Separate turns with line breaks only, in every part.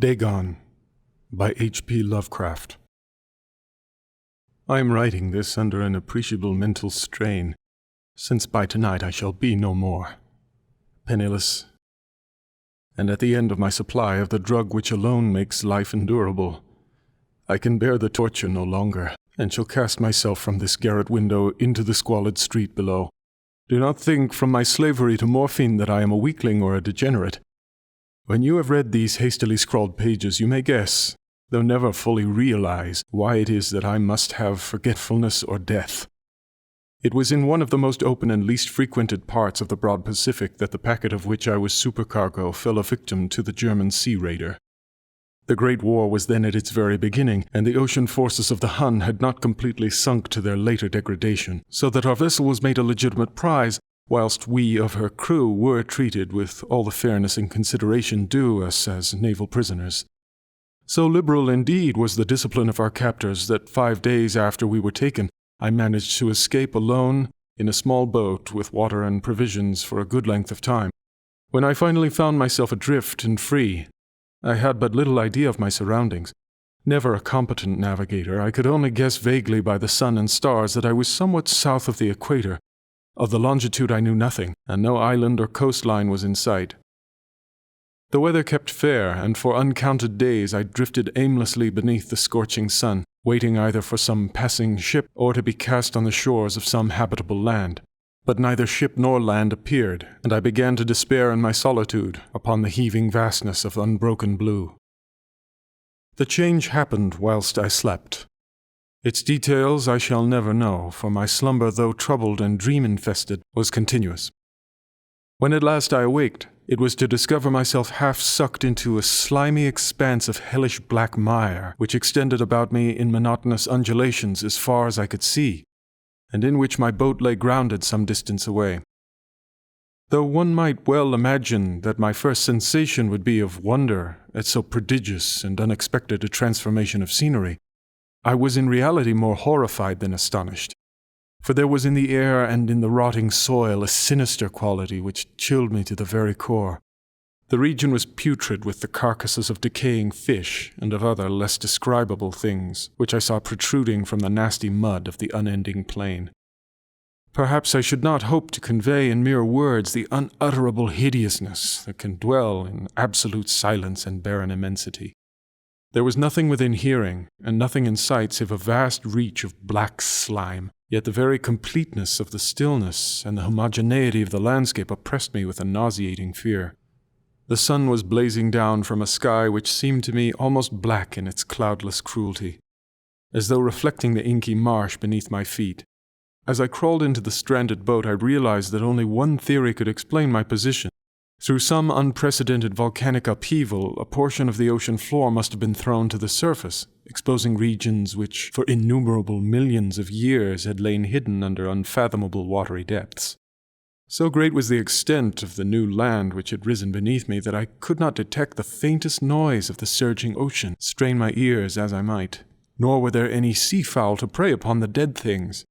Dagon by H.P. Lovecraft. I am writing this under an appreciable mental strain, since by tonight I shall be no more, penniless, and at the end of my supply of the drug which alone makes life endurable. I can bear the torture no longer, and shall cast myself from this garret window into the squalid street below. Do not think from my slavery to morphine that I am a weakling or a degenerate. When you have read these hastily scrawled pages, you may guess, though never fully realize, why it is that I must have forgetfulness or death. It was in one of the most open and least frequented parts of the broad Pacific that the packet of which I was supercargo fell a victim to the German sea raider. The Great War was then at its very beginning, and the ocean forces of the Hun had not completely sunk to their later degradation, so that our vessel was made a legitimate prize, whilst we of her crew were treated with all the fairness and consideration due us as naval prisoners. So liberal indeed was the discipline of our captors that 5 days after we were taken, I managed to escape alone in a small boat with water and provisions for a good length of time. When I finally found myself adrift and free, I had but little idea of my surroundings. Never a competent navigator, I could only guess vaguely by the sun and stars that I was somewhat south of the equator. Of the longitude I knew nothing, and no island or coastline was in sight. The weather kept fair, and for uncounted days I drifted aimlessly beneath the scorching sun, waiting either for some passing ship or to be cast on the shores of some habitable land. But neither ship nor land appeared, and I began to despair in my solitude upon the heaving vastness of unbroken blue. The change happened whilst I slept. Its details I shall never know, for my slumber, though troubled and dream-infested, was continuous. When at last I awaked, it was to discover myself half sucked into a slimy expanse of hellish black mire, which extended about me in monotonous undulations as far as I could see, and in which my boat lay grounded some distance away. Though one might well imagine that my first sensation would be of wonder at so prodigious and unexpected a transformation of scenery, I was in reality more horrified than astonished, for there was in the air and in the rotting soil a sinister quality which chilled me to the very core. The region was putrid with the carcasses of decaying fish and of other less describable things, which I saw protruding from the nasty mud of the unending plain. Perhaps I should not hope to convey in mere words the unutterable hideousness that can dwell in absolute silence and barren immensity. There was nothing within hearing, and nothing in sight save a vast reach of black slime, yet the very completeness of the stillness and the homogeneity of the landscape oppressed me with a nauseating fear. The sun was blazing down from a sky which seemed to me almost black in its cloudless cruelty, as though reflecting the inky marsh beneath my feet. As I crawled into the stranded boat, I realized that only one theory could explain my position. Through some unprecedented volcanic upheaval, a portion of the ocean floor must have been thrown to the surface, exposing regions which, for innumerable millions of years, had lain hidden under unfathomable watery depths. So great was the extent of the new land which had risen beneath me that I could not detect the faintest noise of the surging ocean, strain my ears as I might. Nor were there any seafowl to prey upon the dead things.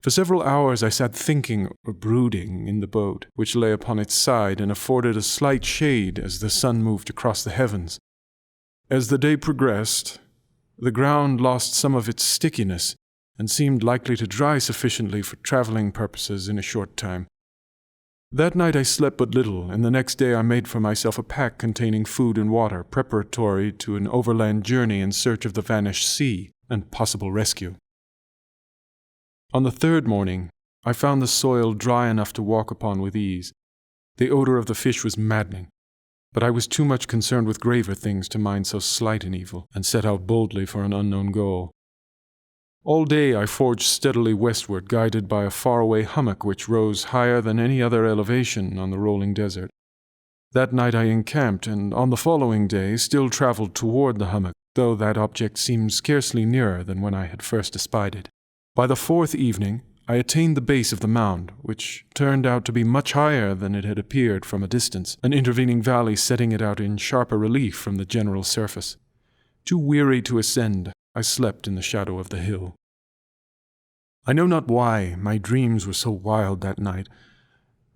For several hours I sat thinking or brooding in the boat, which lay upon its side and afforded a slight shade as the sun moved across the heavens. As the day progressed, the ground lost some of its stickiness and seemed likely to dry sufficiently for traveling purposes in a short time. That night I slept but little, and the next day I made for myself a pack containing food and water, preparatory to an overland journey in search of the vanished sea and possible rescue. On the third morning, I found the soil dry enough to walk upon with ease. The odor of the fish was maddening, but I was too much concerned with graver things to mind so slight an evil, and set out boldly for an unknown goal. All day I forged steadily westward, guided by a faraway hummock which rose higher than any other elevation on the rolling desert. That night I encamped, and on the following day still traveled toward the hummock, though that object seemed scarcely nearer than when I had first espied it. By the fourth evening, I attained the base of the mound, which turned out to be much higher than it had appeared from a distance, an intervening valley setting it out in sharper relief from the general surface. Too weary to ascend, I slept in the shadow of the hill. I know not why my dreams were so wild that night,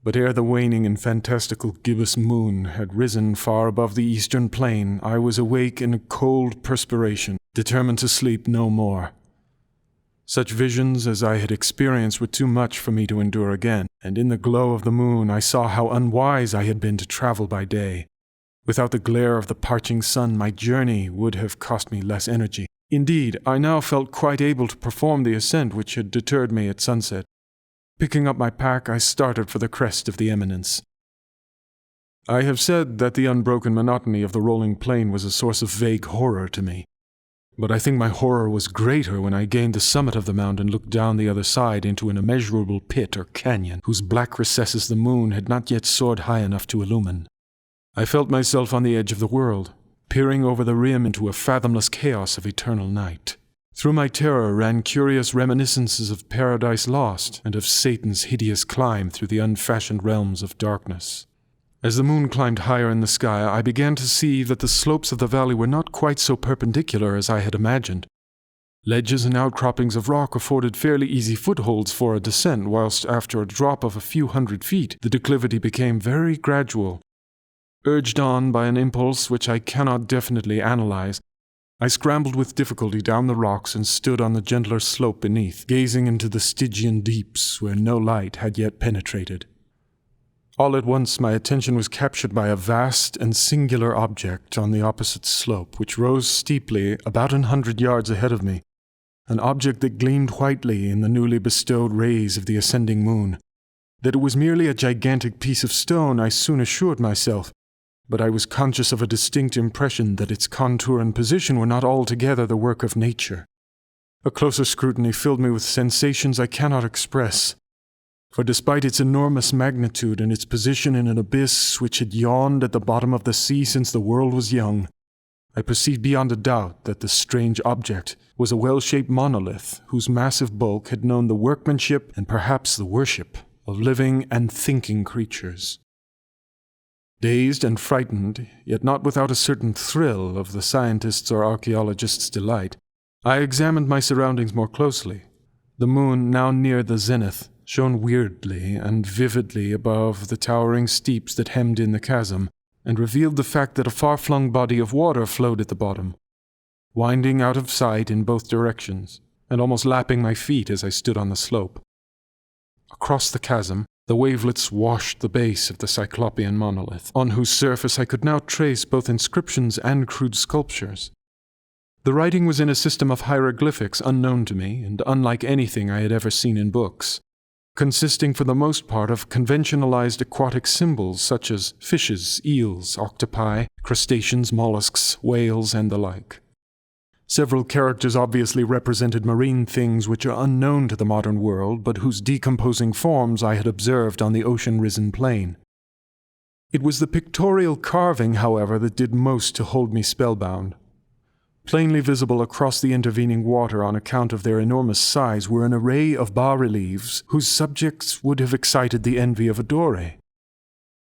But ere the waning and fantastical gibbous moon had risen far above the eastern plain, I was awake in a cold perspiration, determined to sleep no more. Such visions as I had experienced were too much for me to endure again, and in the glow of the moon I saw how unwise I had been to travel by day. Without the glare of the parching sun, my journey would have cost me less energy. Indeed, I now felt quite able to perform the ascent which had deterred me at sunset. Picking up my pack, I started for the crest of the eminence. I have said that the unbroken monotony of the rolling plain was a source of vague horror to me. But I think my horror was greater when I gained the summit of the mount and looked down the other side into an immeasurable pit or canyon, whose black recesses the moon had not yet soared high enough to illumine. I felt myself on the edge of the world, peering over the rim into a fathomless chaos of eternal night. Through my terror ran curious reminiscences of Paradise Lost and of Satan's hideous climb through the unfashioned realms of darkness. As the moon climbed higher in the sky, I began to see that the slopes of the valley were not quite so perpendicular as I had imagined. Ledges and outcroppings of rock afforded fairly easy footholds for a descent, whilst after a drop of a few hundred feet, the declivity became very gradual. Urged on by an impulse which I cannot definitely analyze, I scrambled with difficulty down the rocks and stood on the gentler slope beneath, gazing into the Stygian deeps where no light had yet penetrated. All at once my attention was captured by a vast and singular object on the opposite slope, which rose steeply about 100 yards ahead of me, an object that gleamed whitely in the newly bestowed rays of the ascending moon. That it was merely a gigantic piece of stone I soon assured myself, but I was conscious of a distinct impression that its contour and position were not altogether the work of nature. A closer scrutiny filled me with sensations I cannot express, for despite its enormous magnitude and its position in an abyss which had yawned at the bottom of the sea since the world was young, I perceived beyond a doubt that the strange object was a well-shaped monolith whose massive bulk had known the workmanship and perhaps the worship of living and thinking creatures. Dazed and frightened, yet not without a certain thrill of the scientist's or archaeologist's delight, I examined my surroundings more closely. The moon, now near the zenith, shone weirdly and vividly above the towering steeps that hemmed in the chasm, and revealed the fact that a far-flung body of water flowed at the bottom, winding out of sight in both directions, and almost lapping my feet as I stood on the slope. Across the chasm, the wavelets washed the base of the Cyclopean monolith, on whose surface I could now trace both inscriptions and crude sculptures. The writing was in a system of hieroglyphics unknown to me and unlike anything I had ever seen in books, consisting for the most part of conventionalized aquatic symbols such as fishes, eels, octopi, crustaceans, mollusks, whales, and the like. Several characters obviously represented marine things which are unknown to the modern world, but whose decomposing forms I had observed on the ocean-risen plain. It was the pictorial carving, however, that did most to hold me spellbound. Plainly visible across the intervening water on account of their enormous size were an array of bas-reliefs whose subjects would have excited the envy of a Doré.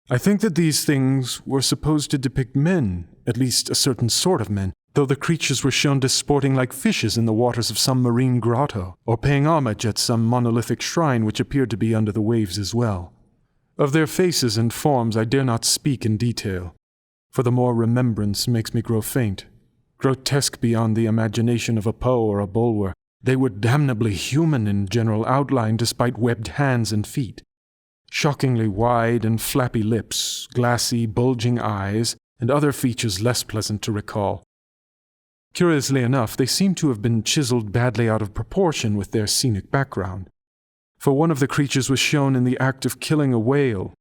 I think that these things were supposed to depict men, at least a certain sort of men, though the creatures were shown disporting like fishes in the waters of some marine grotto, or paying homage at some monolithic shrine which appeared to be under the waves as well. Of their faces and forms I dare not speak in detail, for the more remembrance makes me grow faint. Grotesque beyond the imagination of a Poe or a Bulwer, they were damnably human in general outline despite webbed hands and feet. Shockingly wide and flappy lips, glassy, bulging eyes, and other features less pleasant to recall. Curiously enough, they seem to have been chiseled badly out of proportion with their scenic background, for one of the creatures was shown in the act of killing a whale,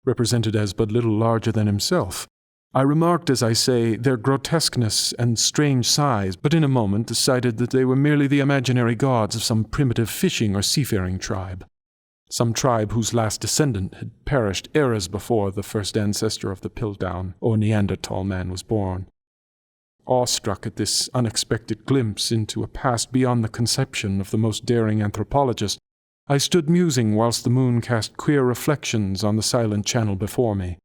represented as but little larger than himself. I remarked, as I say, their grotesqueness and strange size, but in a moment decided that they were merely the imaginary gods of some primitive fishing or seafaring tribe, some tribe whose last descendant had perished eras before the first ancestor of the Piltdown or Neanderthal man was born. Awestruck at this unexpected glimpse into a past beyond the conception of the most daring anthropologist, I stood musing whilst the moon cast queer reflections on the silent channel before me.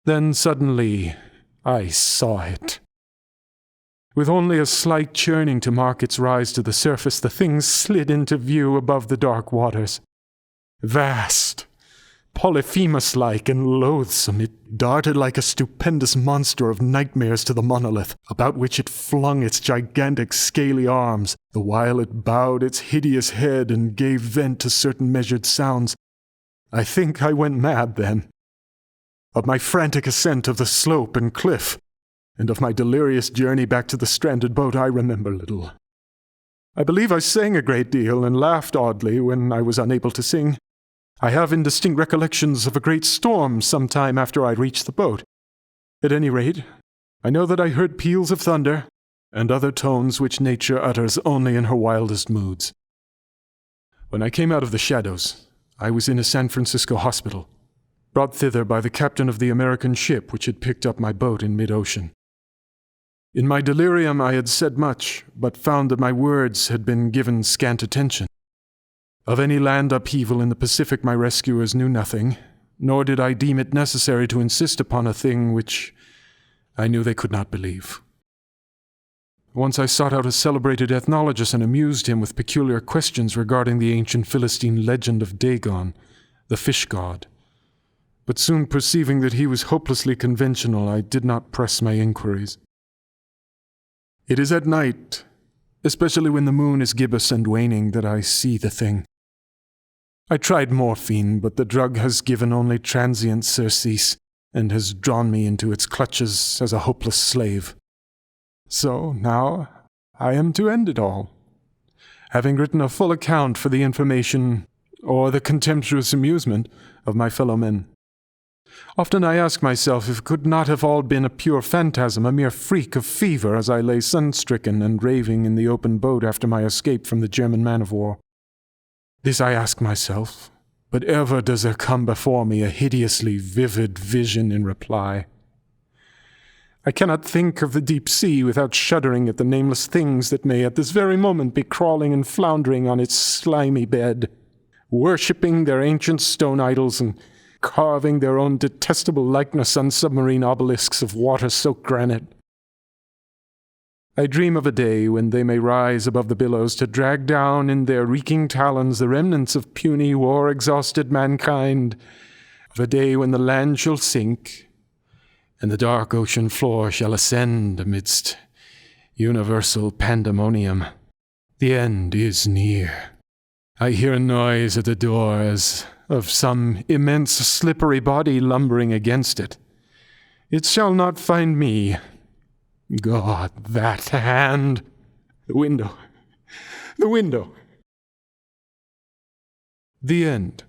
Then suddenly I saw it. With only a slight churning to mark its rise to the surface, the thing slid into view above the dark waters. Vast, Polyphemus-like and loathsome, it darted like a stupendous monster of nightmares to the monolith, about which it flung its gigantic scaly arms, the while it bowed its hideous head and gave vent to certain measured sounds. I think I went mad then. Of my frantic ascent of the slope and cliff, and of my delirious journey back to the stranded boat, I remember little. I believe I sang a great deal and laughed oddly when I was unable to sing. I have indistinct recollections of a great storm some time after I reached the boat. At any rate, I know that I heard peals of thunder and other tones which nature utters only in her wildest moods. When I came out of the shadows, I was in a San Francisco hospital, brought thither by the captain of the American ship which had picked up my boat in mid-ocean. In my delirium I had said much, but found that my words had been given scant attention. Of any land upheaval in the Pacific my rescuers knew nothing, nor did I deem it necessary to insist upon a thing which I knew they could not believe. Once I sought out a celebrated ethnologist and amused him with peculiar questions regarding the ancient Philistine legend of Dagon, the fish god. But soon perceiving that he was hopelessly conventional, I did not press my inquiries. It is at night, especially when the moon is gibbous and waning, that I see the thing. I tried morphine, but the drug has given only transient surcease, and has drawn me into its clutches as a hopeless slave. So now I am to end it all, having written a full account for the information, or the contemptuous amusement, of my fellow men. Often I ask myself if it could not have all been a pure phantasm, a mere freak of fever, as I lay sun-stricken and raving in the open boat after my escape from the German man-of-war. This I ask myself, but ever does there come before me a hideously vivid vision in reply. I cannot think of the deep sea without shuddering at the nameless things that may at this very moment be crawling and floundering on its slimy bed, worshipping their ancient stone idols and carving their own detestable likeness on submarine obelisks of water-soaked granite. I dream of a day when they may rise above the billows to drag down in their reeking talons the remnants of puny, war-exhausted mankind, of a day when the land shall sink, and the dark ocean floor shall ascend amidst universal pandemonium. The end is near. I hear a noise at the door as of some immense slippery body lumbering against it. It shall not find me. God, that hand! The window! The window! The end.